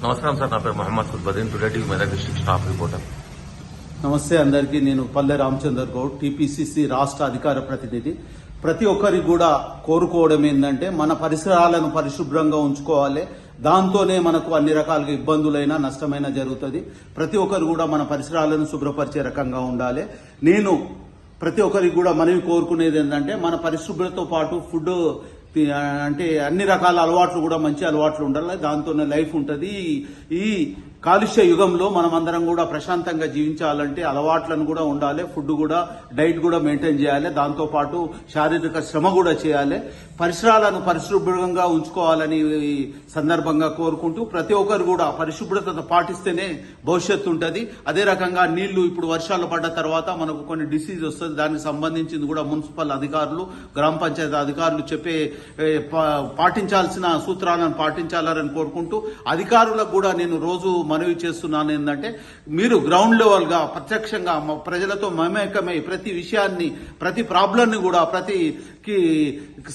నమస్కారం సార్, నా పేరు Mohammed Qutbuddin, today TV Medak district staff reporter. నమస్తే అందరికీ. నేను పల్లె రామచందర్ గౌడ్, టీపీసీసీ రాష్ట్ర అధికార ప్రతినిధి. ప్రతి ఒక్కరికి కూడా కోరుకోవడం ఏంటంటే మన పరిసరాలను పరిశుభ్రంగా ఉంచుకోవాలి. దాంతోనే మనకు అన్ని రకాలుగా ఇబ్బందులైనా నష్టమైనా జరుగుతుంది. ప్రతి ఒక్కరు కూడా మన పరిసరాలను శుభ్రపరిచే రకంగా ఉండాలి. నేను ప్రతి ఒక్కరికి కూడా మనవి కోరుకునేది ఏంటంటే మన పరిశుభ్రతతో పాటు ఫుడ్ అంటే అన్ని రకాల అలవాట్లు కూడా మంచి అలవాట్లు ఉండాలి. దాంతోనే లైఫ్ ఉంటుంది. ఈ కాలుష్య యుగంలో మనం అందరం కూడా ప్రశాంతంగా జీవించాలంటే అలవాట్లను కూడా ఉండాలి. ఫుడ్ కూడా డైట్ కూడా మెయింటైన్ చేయాలి. దాంతో పాటు శారీరక శ్రమ కూడా చేయాలి. పరిసరాలను పరిశుభ్రంగా ఉంచుకోవాలని సందర్భంగా కోరుకుంటూ ప్రతి ఒక్కరు కూడా పరిశుభ్రత పాటిస్తేనే భవిష్యత్తు ఉంటుంది. అదే రకంగా నీళ్లు ఇప్పుడు వర్షాలు పడ్డ తర్వాత మనకు కొన్ని డిసీజ్ వస్తుంది. దానికి సంబంధించింది కూడా మున్సిపల్ అధికారులు, గ్రామ పంచాయతీ అధికారులు చెప్పే పాటించాల్సిన సూత్రాలను పాటించాలని కోరుకుంటూ అధికారులకు కూడా నేను రోజు మనవి చేస్తున్నాను. ఏంటంటే మీరు గ్రౌండ్ లెవెల్ గా ప్రత్యక్షంగా ప్రజలతో మమేకమై ప్రతి విషయాన్ని, ప్రతి ప్రాబ్లం ని కూడా ప్రతికి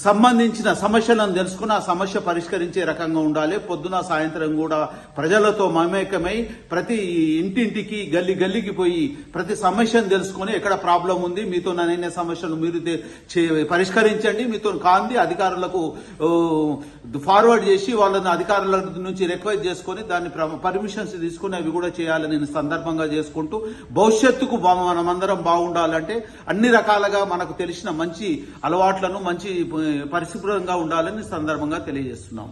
సంబంధించిన సమస్యలను తెలుసుకుని ఆ సమస్య పరిష్కరించే రకంగా ఉండాలి. పొద్దున సాయంత్రం కూడా ప్రజలతో మమేకమై ప్రతి ఇంటింటికి గల్లీ గల్లీకి పోయి ప్రతి సమస్యను తెలుసుకుని ఎక్కడ ప్రాబ్లం ఉంది, మీతో నైన సమస్యను మీరు పరిష్కరించండి, మీతో కాంది అధికారులకు ఫార్వర్డ్ చేసి వాళ్ళని అధికారుల నుంచి రిక్వెస్ట్ చేసుకుని దాన్ని పర్మిషన్స్ తీసుకుని అవి కూడా చేయాలని నేను సందర్భంగా చేసుకుంటూ భవిష్యత్తుకు మనమందరం బాగుండాలంటే అన్ని రకాలుగా మనకు తెలిసిన మంచి అలవాట్లను మంచి పరిశుభ్రంగా ఉండాలని సందర్భంగా తెలియజేస్తున్నాం.